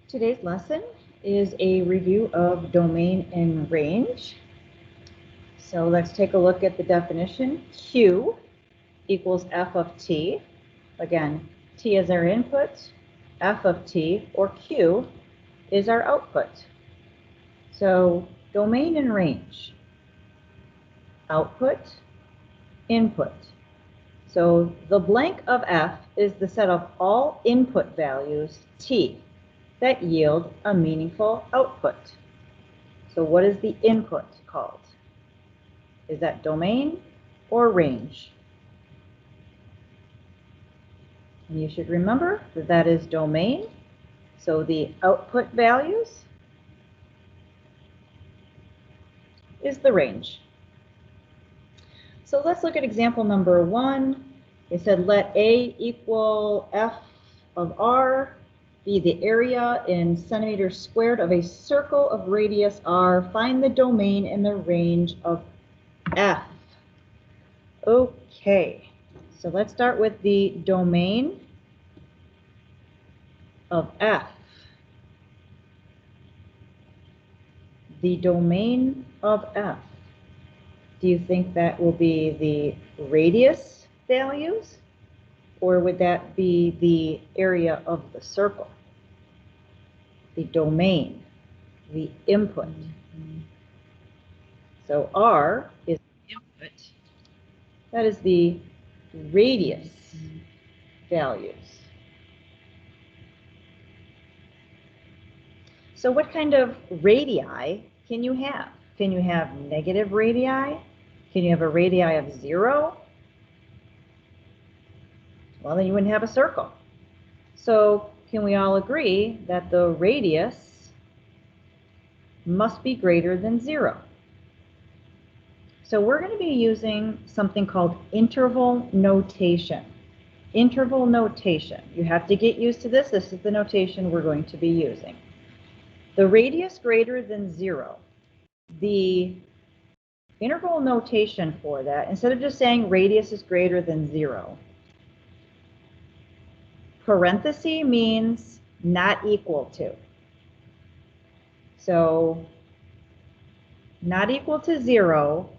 Today's lesson is a review of domain and range. So let's take a look at the definition. Q equals f of t. Again, t is our input, f of t, or q, is our output. So domain and range, output, input. So the blank of f is the set of all input values, t, that yield a meaningful output. So what is the input called? Is that domain or range? And you should remember that that is domain. So the output values is the range. So let's look at example number 1. It said let A equal f of r be the area in centimeters squared of a circle of radius r. Find the domain and the range of f. Okay, so let's start with the domain of f. The domain of f. Do you think that will be the radius values, or would that be the area of the circle? The domain, the input. So r is input. That is the radius values. So what kind of radii can you have? Can you have negative radii? Can you have a radii of 0? Well, then you wouldn't have a circle. So can we all agree that the radius must be greater than 0? So we're going to be using something called interval notation. Interval notation. You have to get used to this. This is the notation we're going to be using. The radius greater than 0. The interval notation for that, instead of just saying radius is greater than 0, parenthesis means not equal to. So not equal to 0,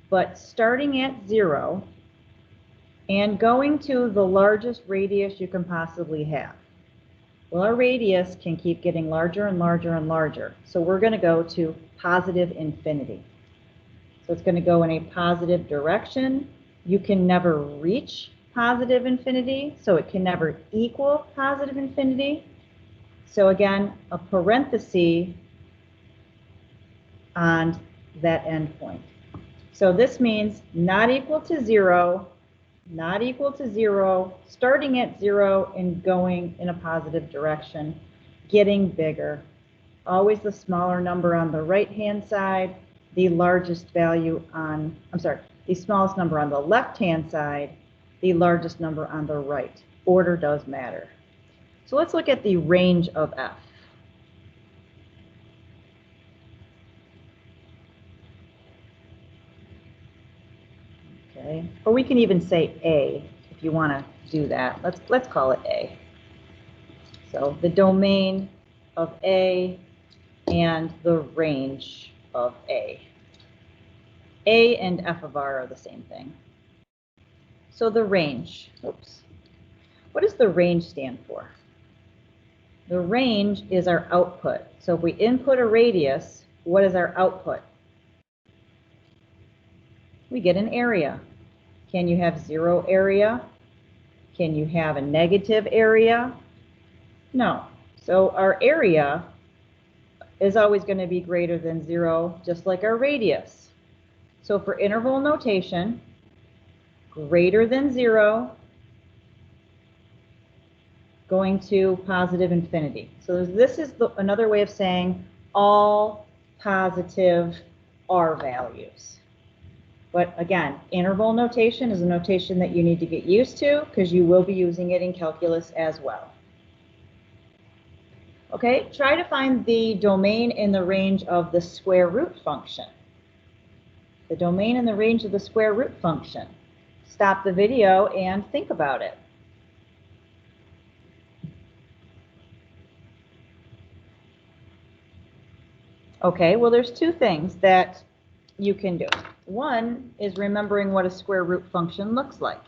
but starting at 0 and going to the largest radius you can possibly have. Well, our radius can keep getting larger and larger and larger. So we're going to go to positive infinity. So it's going to go in a positive direction. You can never reach positive infinity, so it can never equal positive infinity. So again, a parenthesis on that endpoint. So this means not equal to 0, not equal to 0, starting at 0 and going in a positive direction, getting bigger. Always the smaller number on the right-hand side, the largest value on, the smallest number on the left-hand side, the largest number on the right. Order does matter. So let's look at the range of f. Okay, or we can even say A if you want to do that. Let's call it A. So the domain of A and the range of A. A and f of r are the same thing. So the range, oops. What does the range stand for? The range is our output. So if we input a radius, what is our output? We get an area. Can you have 0 area? Can you have a negative area? No. So our area is always going to be greater than 0, just like our radius. So for interval notation, greater than 0, going to positive infinity. So this is another way of saying all positive r values. But again, interval notation is a notation that you need to get used to because you will be using it in calculus as well. Okay, try to find the domain in the range of the square root function. The domain in the range of the square root function. Stop the video and think about it. Okay, well, there's two things that you can do. One is remembering what a square root function looks like.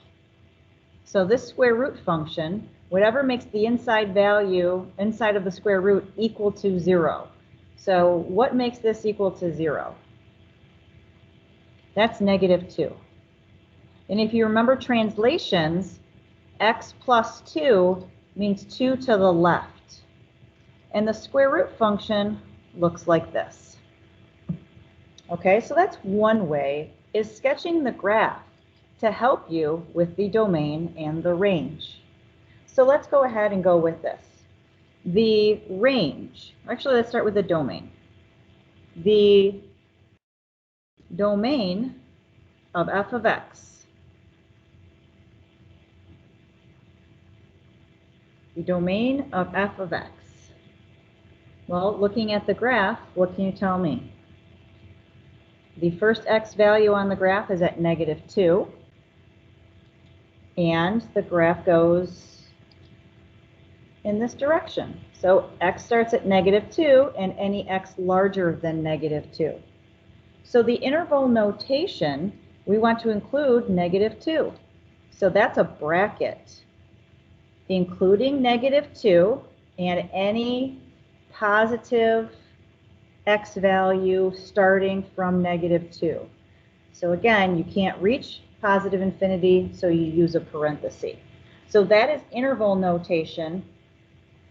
So this square root function, whatever makes the inside value, inside of the square root, equal to 0. So what makes this equal to 0? That's -2. And if you remember translations, x plus 2 means 2 to the left. And the square root function looks like this. Okay, so that's one way, is sketching the graph to help you with the domain and the range. So let's go ahead and go with this. The range, actually let's start with the domain. The domain of f of x, the domain of f of x. Well, looking at the graph, what can you tell me? The first x value on the graph is at -2, and the graph goes in this direction. So x starts at -2 and any x larger than -2. So the interval notation, we want to include -2. So that's a bracket, including -2 and any positive x value starting from -2. So again, you can't reach positive infinity, so you use a parenthesis. So that is interval notation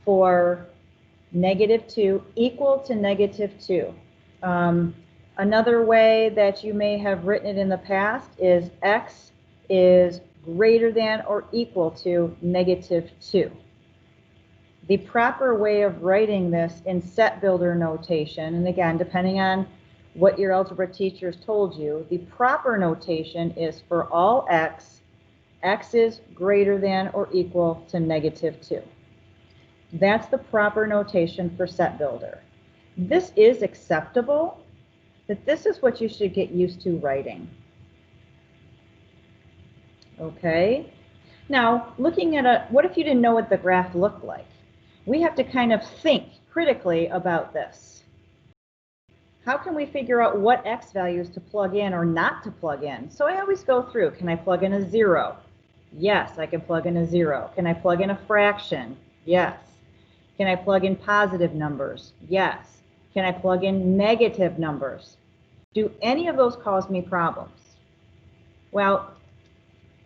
for -2 equal to -2. Another way that you may have written it in the past is x is greater than or equal to -2. The proper way of writing this in set builder notation, and again, depending on what your algebra teachers told you, the proper notation is for all x, x is greater than or equal to -2. That's the proper notation for set builder. This is acceptable, but this is what you should get used to writing. Okay, now looking at what if you didn't know what the graph looked like? We have to kind of think critically about this. How can we figure out what x values to plug in or not to plug in? So I always go through, can I plug in a 0? Yes, I can plug in a 0. Can I plug in a fraction? Yes. Can I plug in positive numbers? Yes. Can I plug in negative numbers? Do any of those cause me problems? Well,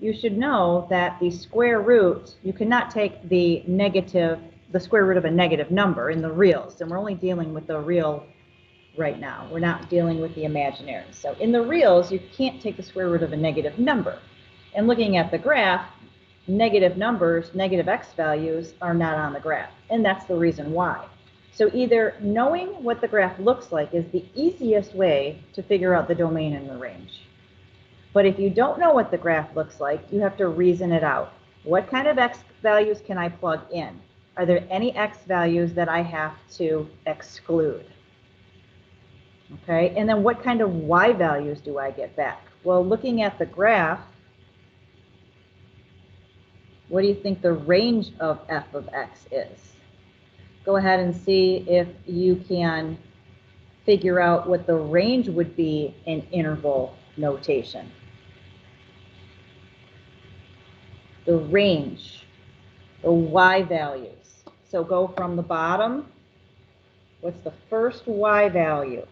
you should know that the square root, you cannot take the square root of a negative number in the reals, and we're only dealing with the real right now. We're not dealing with the imaginary. So in the reals, you can't take the square root of a negative number. And looking at the graph, negative numbers, negative x values are not on the graph, and that's the reason why. So either knowing what the graph looks like is the easiest way to figure out the domain and the range. But if you don't know what the graph looks like, you have to reason it out. What kind of x values can I plug in? Are there any x values that I have to exclude? Okay, and then what kind of y values do I get back? Well, looking at the graph, what do you think the range of f of x is? Go ahead and see if you can figure out what the range would be in interval notation. The range, the y values. So go from the bottom. What's the first y value?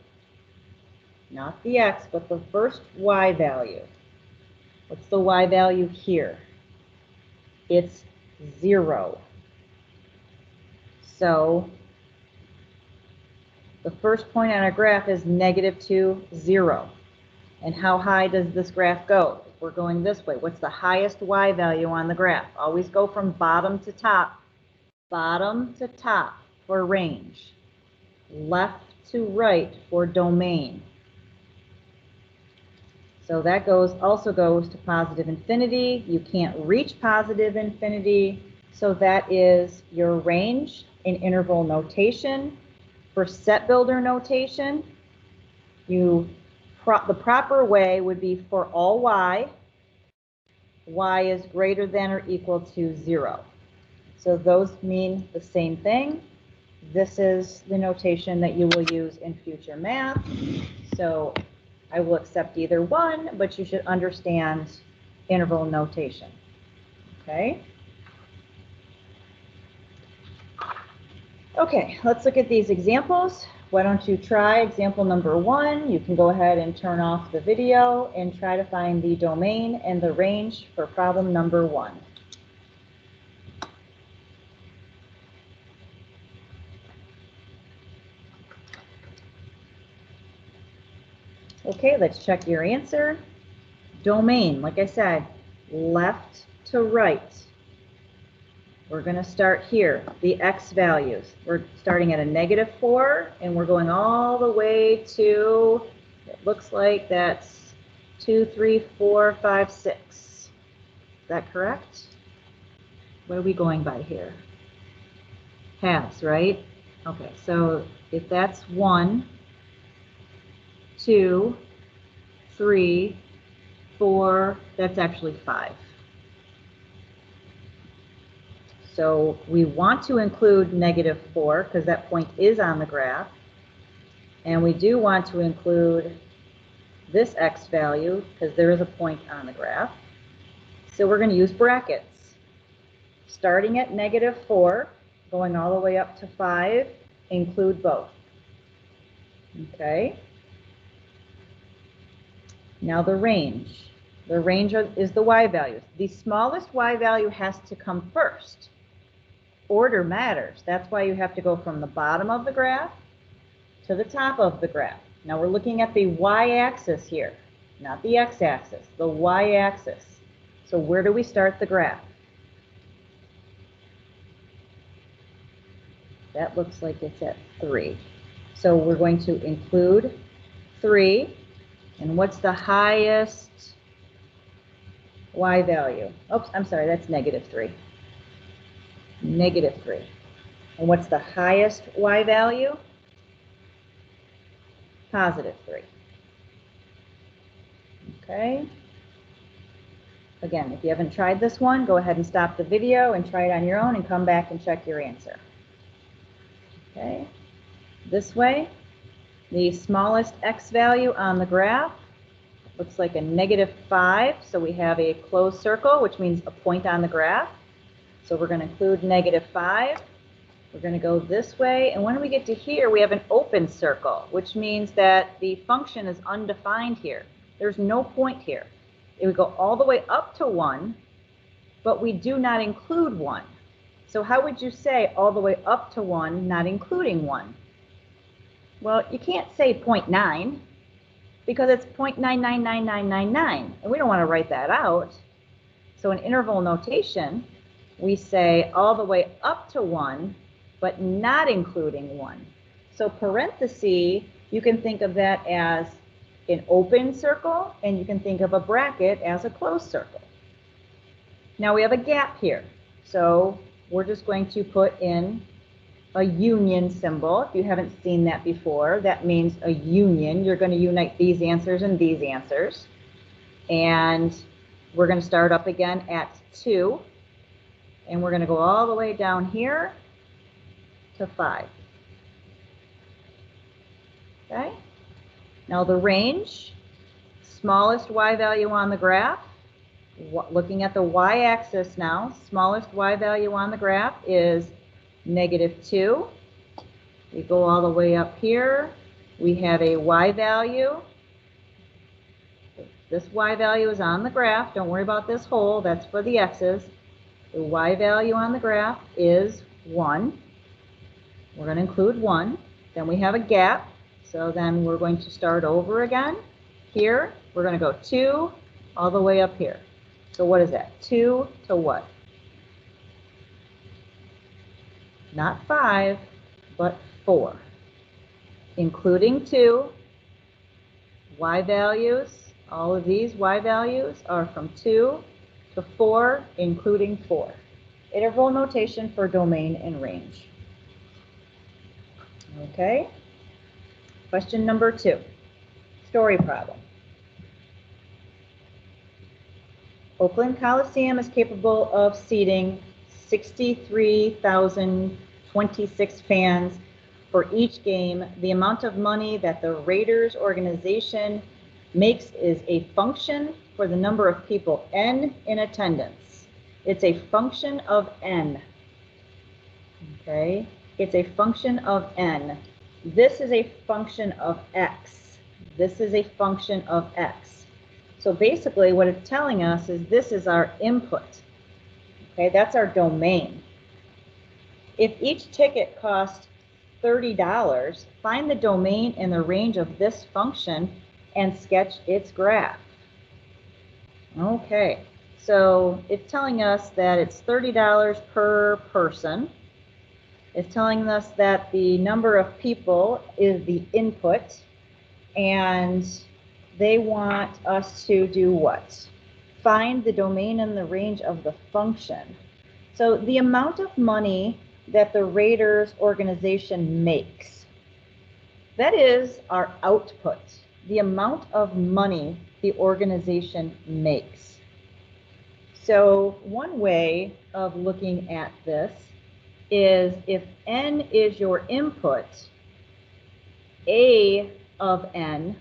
Not the x, but the first y value. What's the y value here? It's 0. So the first point on our graph is -2, 0. And how high does this graph go? If we're going this way, what's the highest y value on the graph? Always go from bottom to top for range, left to right for domain. So that also goes to positive infinity. You can't reach positive infinity. So that is your range in interval notation. For set builder notation, the proper way would be for all y is greater than or equal to 0. So those mean the same thing. this is the notation that you will use in future math. So I will accept either one, but you should understand interval notation. Okay? Okay, let's look at these examples. Why don't you try example number 1? You can go ahead and turn off the video and try to find the domain and the range for problem number 1. Okay, let's check your answer. Domain, like I said, left to right. We're going to start here, the x values. We're starting at a -4, and we're going all the way to, it looks like that's 2, 3, 4, 5, 6. Is that correct? What are we going by here? Halves, right? Okay, so if that's 1, 2, 3, 4, that's actually 5. So we want to include -4 because that point is on the graph. And we do want to include this x value because there is a point on the graph. So we're going to use brackets. Starting at -4, going all the way up to 5, include both. Okay. Now the range. The range is the y values. The smallest y value has to come first. Order matters. That's why you have to go from the bottom of the graph to the top of the graph. Now we're looking at the y-axis here, not the x-axis, the y-axis. So where do we start the graph? That looks like it's at 3. So we're going to include 3. And what's the highest y value? Oops, I'm sorry, that's -3. -3. And what's the highest y value? +3. Okay. Again, if you haven't tried this one, go ahead and stop the video and try it on your own and come back and check your answer. Okay. This way, the smallest x value on the graph looks like a -5. So we have a closed circle, which means a point on the graph. So we're going to include -5. We're going to go this way. And when we get to here, we have an open circle, which means that the function is undefined here. There's no point here. It would go all the way up to 1, but we do not include 1. So how would you say all the way up to 1, not including 1? Well, you can't say 0.9 because it's 0.999999, and we don't want to write that out. So in interval notation, we say all the way up to 1, but not including 1. So parenthesis, you can think of that as an open circle, and you can think of a bracket as a closed circle. Now we have a gap here. So we're just going to put in a union symbol. If you haven't seen that before, that means a union. You're going to unite these answers and these answers. And we're going to start up again at 2. And we're going to go all the way down here to 5. Okay? Now the range, smallest y value on the graph, looking at the y-axis now, smallest y value on the graph is -2. We go all the way up here. We have a y value. This y value is on the graph. Don't worry about this hole. That's for the x's. The y value on the graph is 1. We're going to include 1. Then we have a gap. So then we're going to start over again. Here, we're going to go 2 all the way up here. So what is that? 2 to what? Not 5, but 4. Including 2, y values, all of these y values are from 2 to 4, including 4. Interval notation for domain and range. Okay. Question number 2. Story problem. Oakland Coliseum is capable of seating 63,000 26 fans for each game. The amount of money that the Raiders organization makes is a function for the number of people, N, in attendance. It's a function of N. Okay? It's a function of N. This is a function of X. This is a function of X. So basically what it's telling us is this is our input. Okay, that's our domain. If each ticket costs $30, find the domain in the range of this function and sketch its graph. Okay, so it's telling us that it's $30 per person. It's telling us that the number of people is the input, and they want us to do what? Find the domain in the range of the function. So the amount of money that the Raiders organization makes, that is our output, the amount of money the organization makes. So one way of looking at this is if N is your input, A of N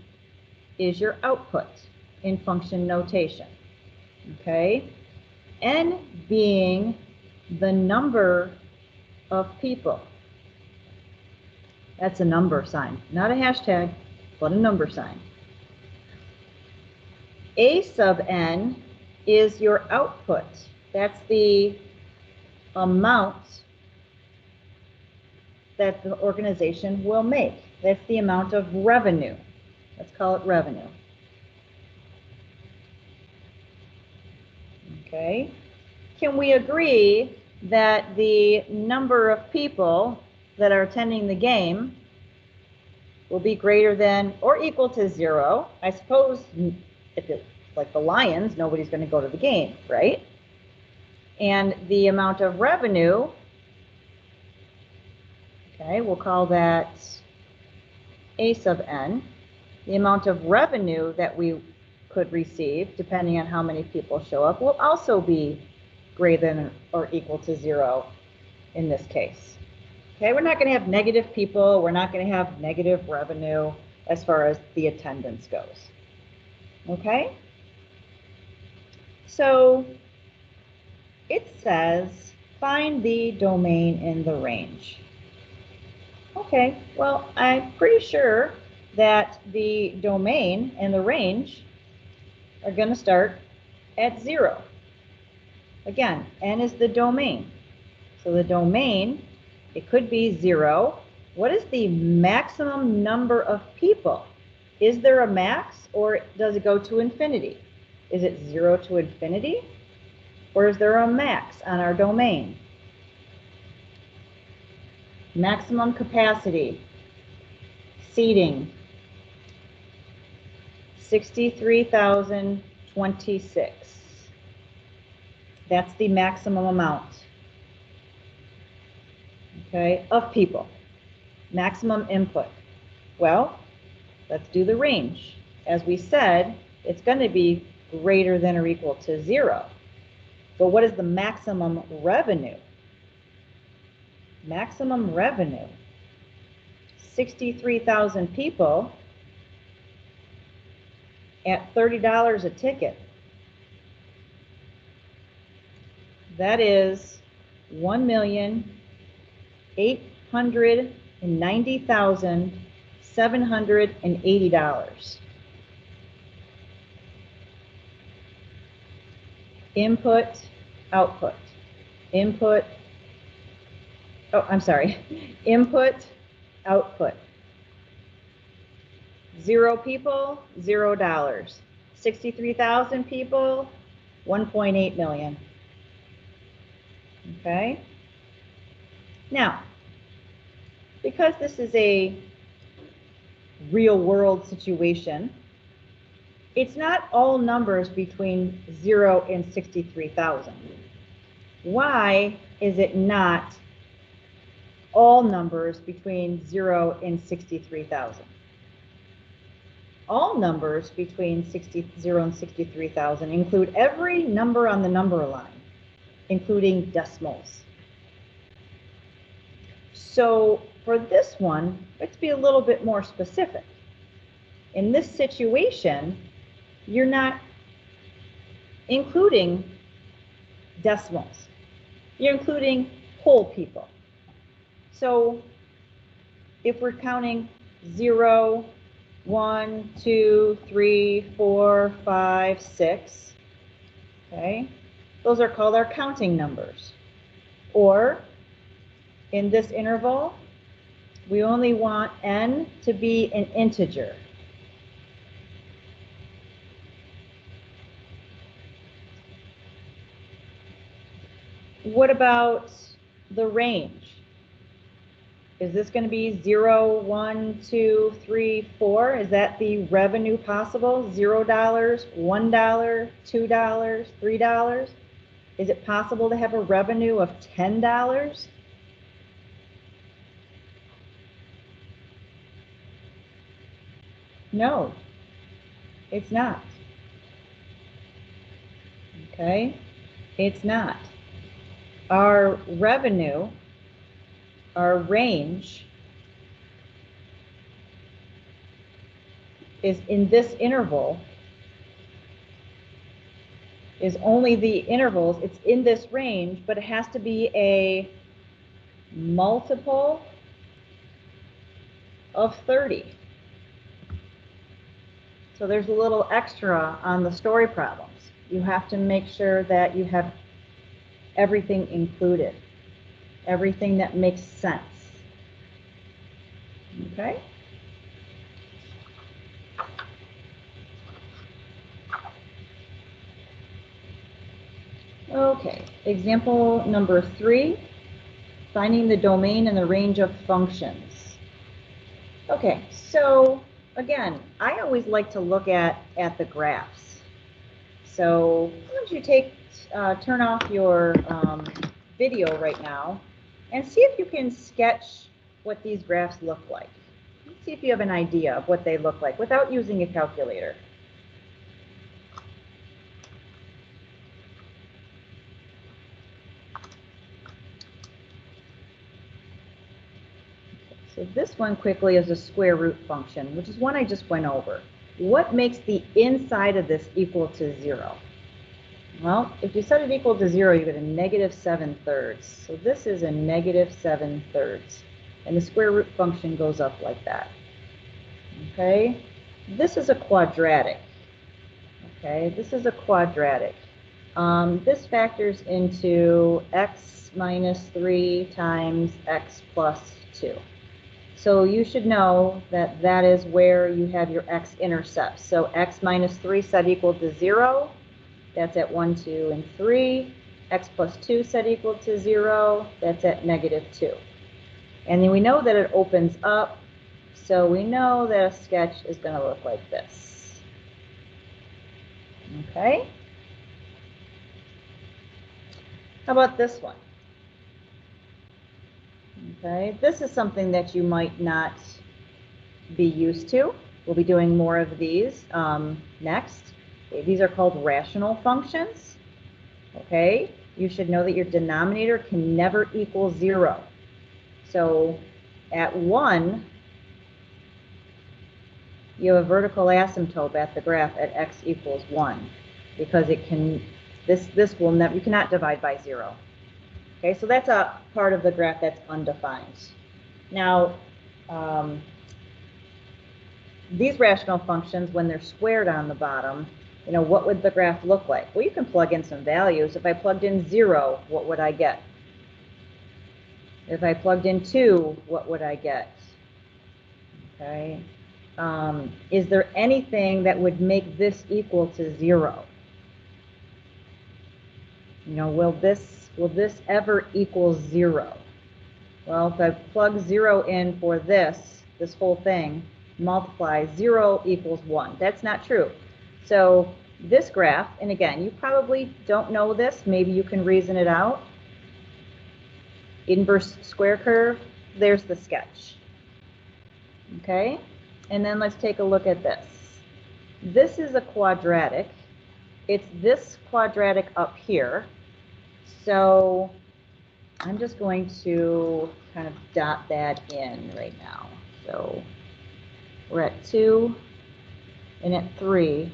is your output in function notation. Okay? N being the number of people. That's a number sign, not a hashtag, but a number sign. A sub N is your output. That's the amount that the organization will make. That's the amount of revenue. Let's call it revenue. Okay. Can we agree that the number of people that are attending the game will be greater than or equal to 0? I suppose if it's like the Lions, nobody's going to go to the game, right? And the amount of revenue, okay, we'll call that A sub N. The amount of revenue that we could receive, depending on how many people show up, will also be greater than or equal to 0 in this case. Okay, we're not going to have negative people. We're not going to have negative revenue as far as the attendance goes. Okay? So it says find the domain in the range. Okay, well, I'm pretty sure that the domain and the range are going to start at 0. Again, N is the domain. So the domain, it could be 0. What is the maximum number of people? Is there a max, or does it go to infinity? Is it 0 to infinity? Or is there a max on our domain? Maximum capacity, seating, 63,026. That's the maximum amount, okay, of people. Maximum input. Well, let's do the range. As we said, it's going to be greater than or equal to 0. But what is the maximum revenue? Maximum revenue, 63,000 people at $30 a ticket. That is $1,890,780. Input, output. Input, oh, I'm sorry. Input, output. 0 people, $0. 63,000 people, 1.8 million. Okay? Now, because this is a real world situation, it's not all numbers between 0 and 63,000. Why is it not all numbers between 0 and 63,000? All numbers between 0 and 63,000 include every number on the number line, including decimals. So for this one, let's be a little bit more specific. In this situation, you're not including decimals. You're including whole people. So if we're counting 0, 1, 2, 3, 4, 5, 6, okay, those are called our counting numbers. Or in this interval, we only want n to be an integer. What about the range? Is this going to be 0, 1, 2, 3, 4? Is that the revenue possible? $0, $1, $2, $3? Is it possible to have a revenue of $10? No, it's not. Okay, it's not. Our revenue, our range, is in this interval, is only the intervals. It's in this range, but it has to be a multiple of 30. So there's a little extra on the story problems. You have to make sure that you have everything included, everything that makes sense. Okay? Okay, example number 3, finding the domain and the range of functions. Okay, so again, I always like to look at the graphs. So why don't you turn off your video right now and see if you can sketch what these graphs look like. Let's see if you have an idea of what they look like without using a calculator. So this one quickly is a square root function, which is one I just went over. What makes the inside of this equal to 0? Well, if you set it equal to 0, you get a -7/3. So this is a -7/3. And the square root function goes up like that. Okay? This is a quadratic. Okay? This is a quadratic. This factors into x minus 3 times x plus 2. So you should know that that is where you have your x-intercepts. So x minus 3 set equal to 0. That's at 1, 2, and 3. X plus 2 set equal to 0. That's at -2. And then we know that it opens up. So we know that a sketch is going to look like this. Okay? How about this one? Okay, this is something that you might not be used to. We'll be doing more of these next. Okay, these are called rational functions. Okay, you should know that your denominator can never equal 0. So at 1, you have a vertical asymptote at the graph at x equals 1 because it can, this will never, you cannot divide by 0. Okay, so that's a part of the graph that's undefined. Now, these rational functions, when they're squared on the bottom, you know, what would the graph look like? Well, you can plug in some values. If I plugged in 0, what would I get? If I plugged in 2, what would I get? Okay. Is there anything that would make this equal to 0? You know, will this ever equal 0? Well, if I plug 0 in for this whole thing, multiply 0 equals 1. That's not true. So this graph, and again, you probably don't know this. Maybe you can reason it out. Inverse square curve, there's the sketch. Okay, and then let's take a look at this. This is a quadratic. It's this quadratic up here. So I'm just going to kind of dot that in right now. So we're at 2 and at 3.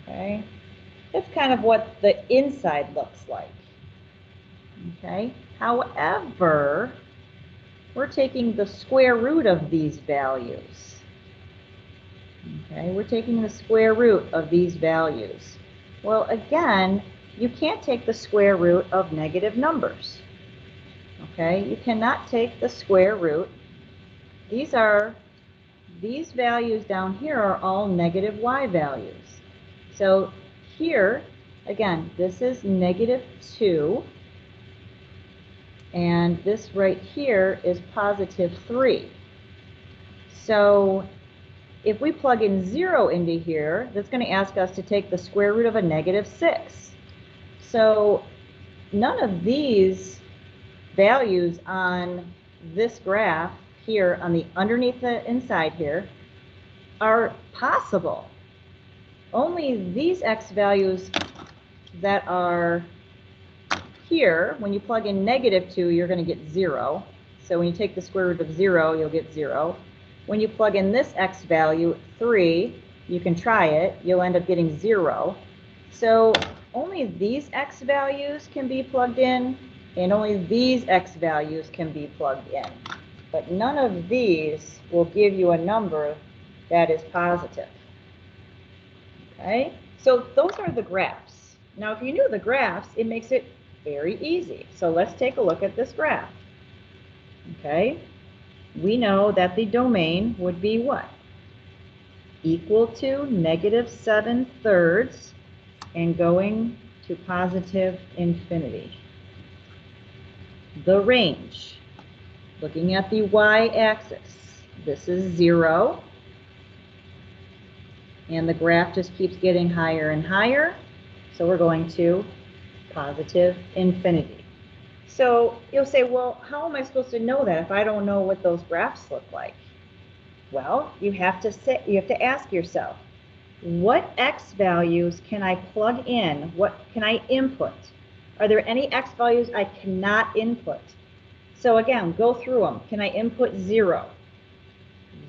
Okay, that's kind of what the inside looks like. Okay, however, we're taking the square root of these values. Okay, we're taking the square root of these values. Well, again, you can't take the square root of negative numbers. Okay, you cannot take the square root. These values down here are all negative y values. So here, again, this is negative 2. And this right here is positive 3. So if we plug in 0 into here, that's going to ask us to take the square root of a negative 6. So none of these values on this graph here on the underneath the inside here are possible. Only these x values that are here, when you plug in negative 2, you're going to get 0. So when you take the square root of 0, you'll get 0. When you plug in this x value, 3, you can try it, you'll end up getting 0. So only these x values can be plugged in, and only these x values can be plugged in. But none of these will give you a number that is positive. Okay, so those are the graphs. Now, if you knew the graphs, it makes it very easy. So let's take a look at this graph. Okay, we know that the domain would be what? Equal to negative 7/3 and going to positive infinity. The range, looking at the y-axis, this is 0. And the graph just keeps getting higher and higher. So we're going to positive infinity. So you'll say, well, how am I supposed to know that if I don't know what those graphs look like? Well, you have to ask yourself, what x values can I plug in? What can I input? Are there any x values I cannot input? So again, go through them. Can I input 0?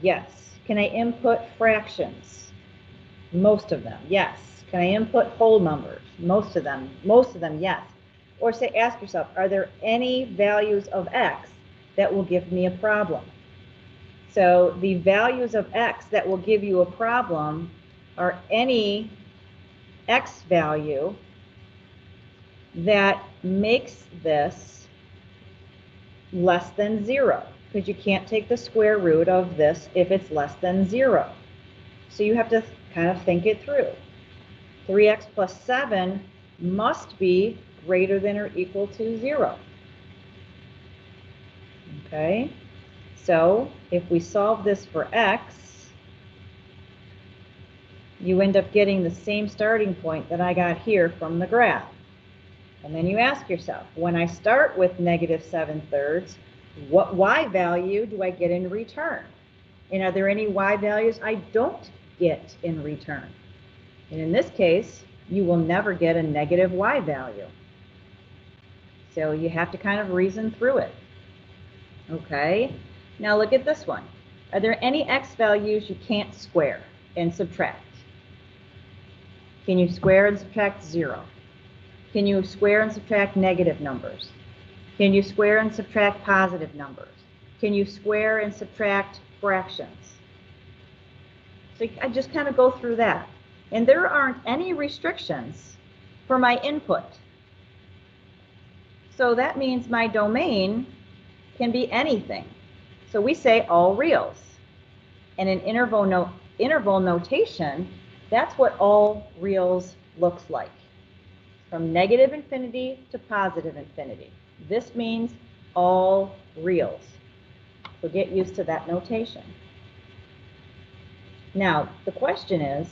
Yes. Can I input fractions? Most of them, yes. Can I input whole numbers? Most of them, yes. Or say, ask yourself, are there any values of x that will give me a problem? So the values of x that will give you a problem are any x value that makes this less than 0, because you can't take the square root of this if it's less than 0. So you have to kind of think it through. 3x plus 7 must be greater than or equal to 0. Okay, so if we solve this for x, you end up getting the same starting point that I got here from the graph. And then you ask yourself, when I start with negative 7/3, what y value do I get in return? And are there any y values I don't get in return? And in this case, you will never get a negative y value. So you have to kind of reason through it. Okay, now look at this one. Are there any x values you can't square and subtract? Can you square and subtract 0? Can you square and subtract negative numbers? Can you square and subtract positive numbers? Can you square and subtract fractions? So I just kind of go through that. And there aren't any restrictions for my input. So that means my domain can be anything. So we say all reals. And in interval notation, that's what all reals looks like. From negative infinity to positive infinity. This means all reals. So get used to that notation. Now, the question is,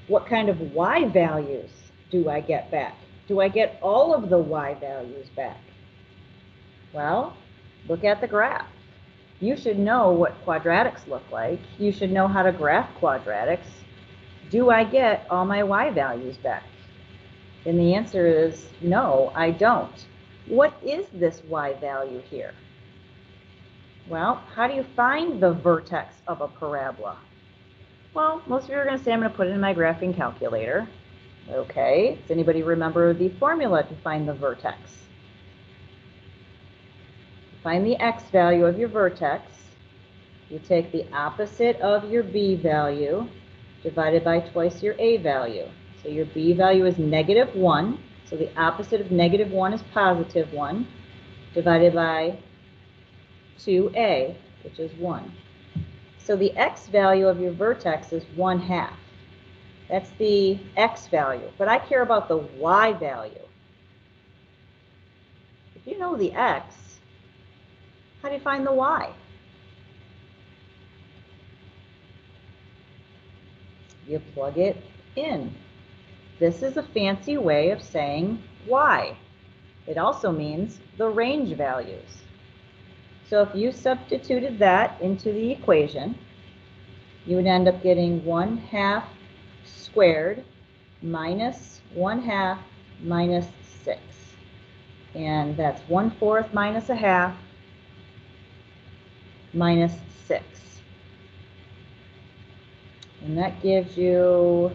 what kind of y values do I get back? Do I get all of the y values back? Well, look at the graph. You should know what quadratics look like. You should know how to graph quadratics. do I get all my y values back? And the answer is no, I don't. What is this y value here? Well, how do you find the vertex of a parabola? Well, most of you are going to say I'm going to put it in my graphing calculator. Okay, does anybody remember the formula to find the vertex? To find the x value of your vertex, you take the opposite of your b value divided by twice your a value. So your b value is -1, so the opposite of -1 is +1, divided by 2a, which is 1. So the x value of your vertex is 1/2. That's the x value, but I care about the y value. If you know the x, how do you find the y? You plug it in. This is a fancy way of saying y. It also means the range values. So if you substituted that into the equation, you would end up getting 1/2 squared minus 1/2 minus 6. And that's 1/4 minus 1/2 minus 6. And that gives you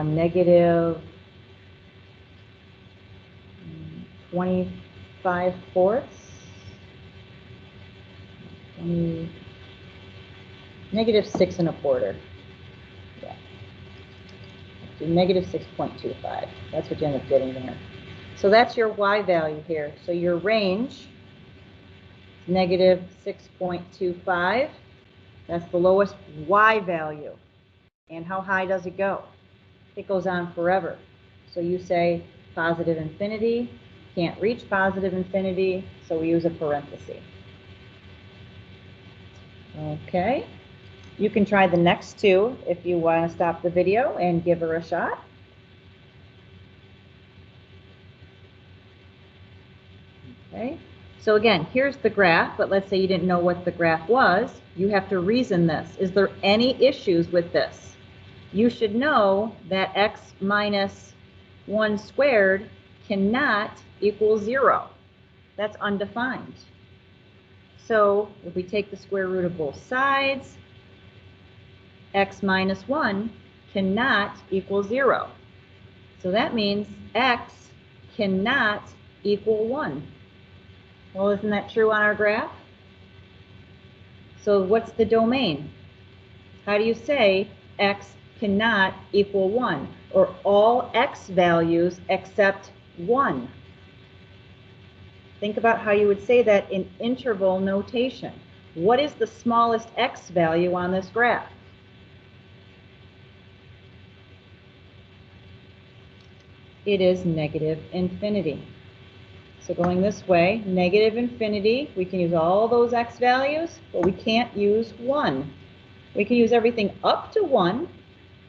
negative 25/4. Negative 6 1/4. Yeah. So negative 6.25. That's what you end up getting there. So that's your y value here. So your range is negative 6.25. That's the lowest y value. And how high does it go? It goes on forever. So you say positive infinity, can't reach positive infinity, so we use a parenthesis. Okay. You can try the next two if you want to stop the video and give her a shot. Okay. So again, here's the graph, but let's say you didn't know what the graph was. You have to reason this. Is there any issues with this? You should know that x minus 1 squared cannot equal 0. That's undefined. So if we take the square root of both sides, x minus 1 cannot equal 0. So that means x cannot equal 1. Well, isn't that true on our graph? So what's the domain? How do you say x cannot equal 1? Or all x values except 1? Think about how you would say that in interval notation. What is the smallest x value on this graph? It is negative infinity. So going this way, negative infinity, we can use all those x values, but we can't use 1. We can use everything up to 1,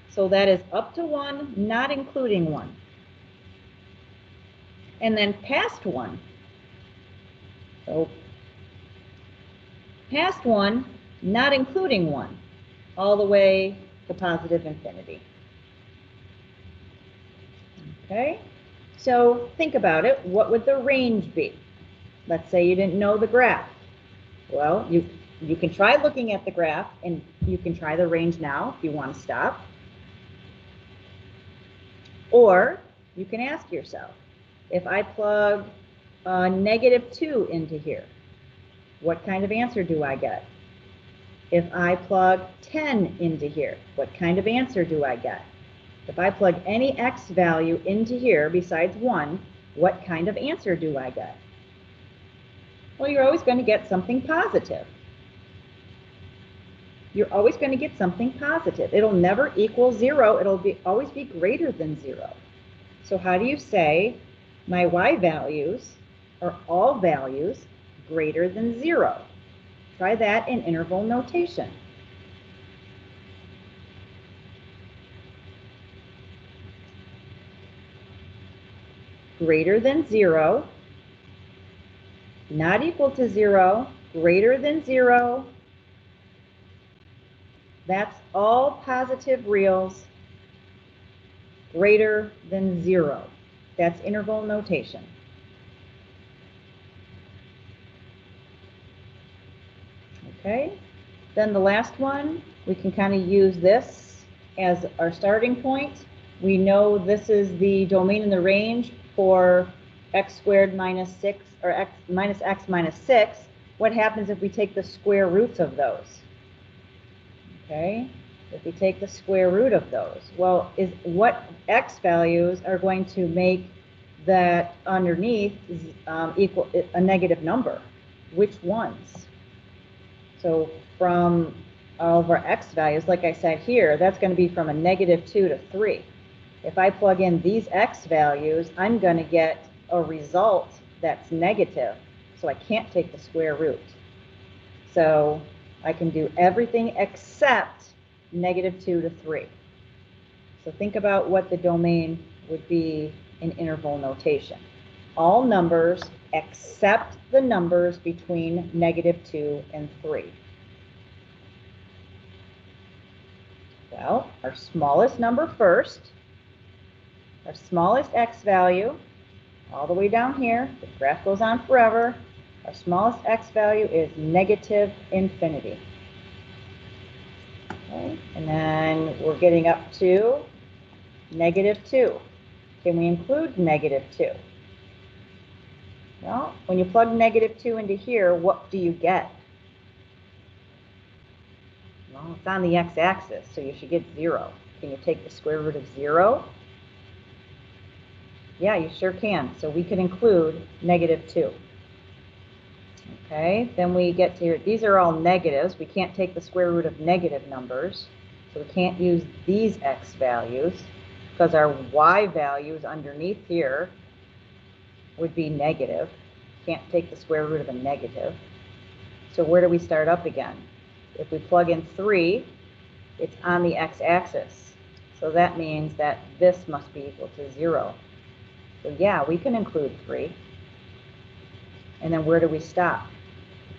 so that is up to 1, not including 1. And then past 1. So past 1, not including 1, all the way to positive infinity. Okay? So think about it. What would the range be? Let's say you didn't know the graph. Well, you can try looking at the graph, and you can try the range now if you want to stop. Or you can ask yourself, if I plug -2 into here, what kind of answer do I get? If I plug 10 into here, what kind of answer do I get? If I plug any x value into here besides 1, what kind of answer do I get? Well, you're always going to get something positive. You're always going to get something positive. It'll never equal 0. It'll always be greater than 0. So how do you say my y values are all values greater than 0? Try that in interval notation. Greater than 0, not equal to 0, greater than 0, That's all positive reals greater than 0. That's interval notation. Okay, then the last one, we can kind of use this as our starting point. We know this is the domain in the range for x squared minus 6, or x minus 6. What happens if we take the square roots of those? Okay, if we take the square root of those, well, what x values are going to make that underneath equal a negative number? Which ones? So from all of our x values, like I said here, that's going to be from a -2 to 3. If I plug in these x values, I'm going to get a result that's negative, so I can't take the square root. So I can do everything except -2 to 3. So think about what the domain would be in interval notation. All numbers except the numbers between -2 and 3. Well, our smallest number first, our smallest x value, all the way down here, the graph goes on forever. Our smallest x value is -infinity. Okay, and then we're getting up to -2. Can we include -2? Well, when you plug -2 into here, what do you get? Well, it's on the x-axis, so you should get 0. Can you take the square root of 0? Yeah, you sure can. So we could include -2. Okay, then we get to here. These are all negatives. We can't take the square root of negative numbers. So we can't use these x values because our y values underneath here would be negative. Can't take the square root of a negative. So where do we start up again? If we plug in 3, it's on the x-axis. So that means that this must be equal to 0. So yeah, we can include 3. And then where do we stop?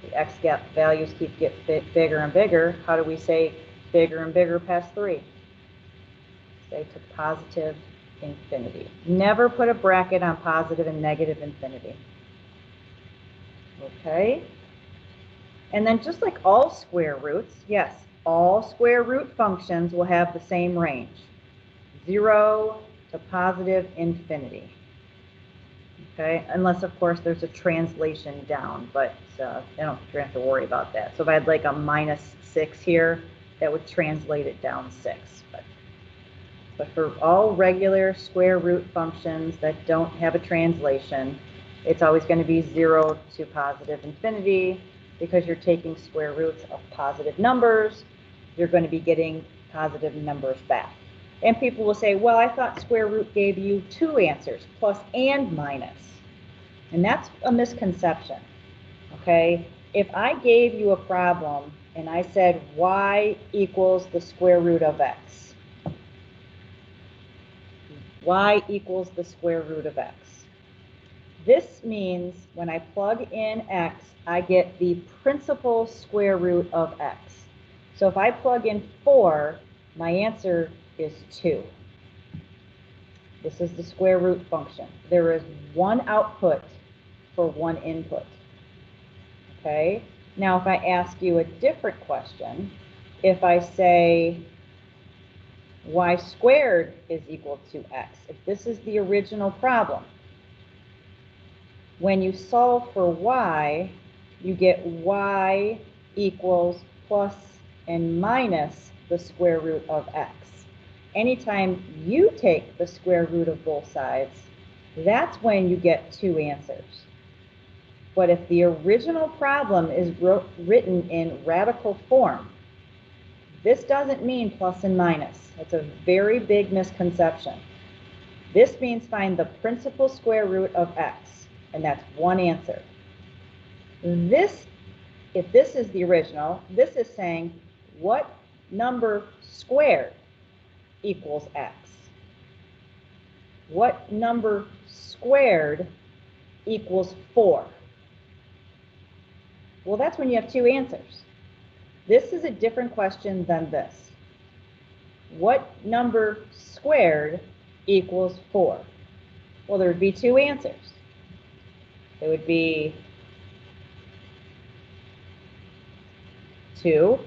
The x values keep getting bigger and bigger. How do we say bigger and bigger past 3? Say to positive infinity. Never put a bracket on positive and negative infinity. Okay? And then just like all square roots, yes, all square root functions will have the same range. 0 to positive infinity. Okay, unless of course there's a translation down, but I don't have to worry about that. So if I had like a -6 here, that would translate it down 6. But for all regular square root functions that don't have a translation, it's always going to be 0 to positive infinity, because you're taking square roots of positive numbers. You're going to be getting positive numbers back. And people will say, well, I thought square root gave you 2 answers, plus and minus. And that's a misconception, okay? If I gave you a problem and I said y equals the square root of x, y equals the square root of x. This means when I plug in x, I get the principal square root of x. So if I plug in 4, my answer is 2. This is the square root function. There is one output for one input. Okay? Now if I ask you a different question, if I say y squared is equal to x, if this is the original problem, when you solve for y, you get y equals plus and minus the square root of x. Anytime you take the square root of both sides, that's when you get 2 answers. But if the original problem is written in radical form, this doesn't mean plus and minus. It's a very big misconception. This means find the principal square root of x, and that's one answer. This, if this is the original, this is saying what number squared equals x? What number squared equals 4? Well, that's when you have 2 answers. This is a different question than this. What number squared equals 4? Well, there would be two answers. It would be 2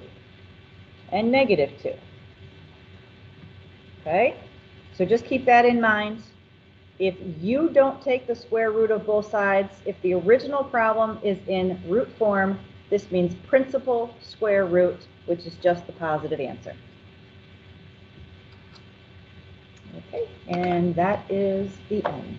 and -2. Okay? So just keep that in mind. If you don't take the square root of both sides, if the original problem is in root form, this means principal square root, which is just the positive answer. Okay, and that is the end.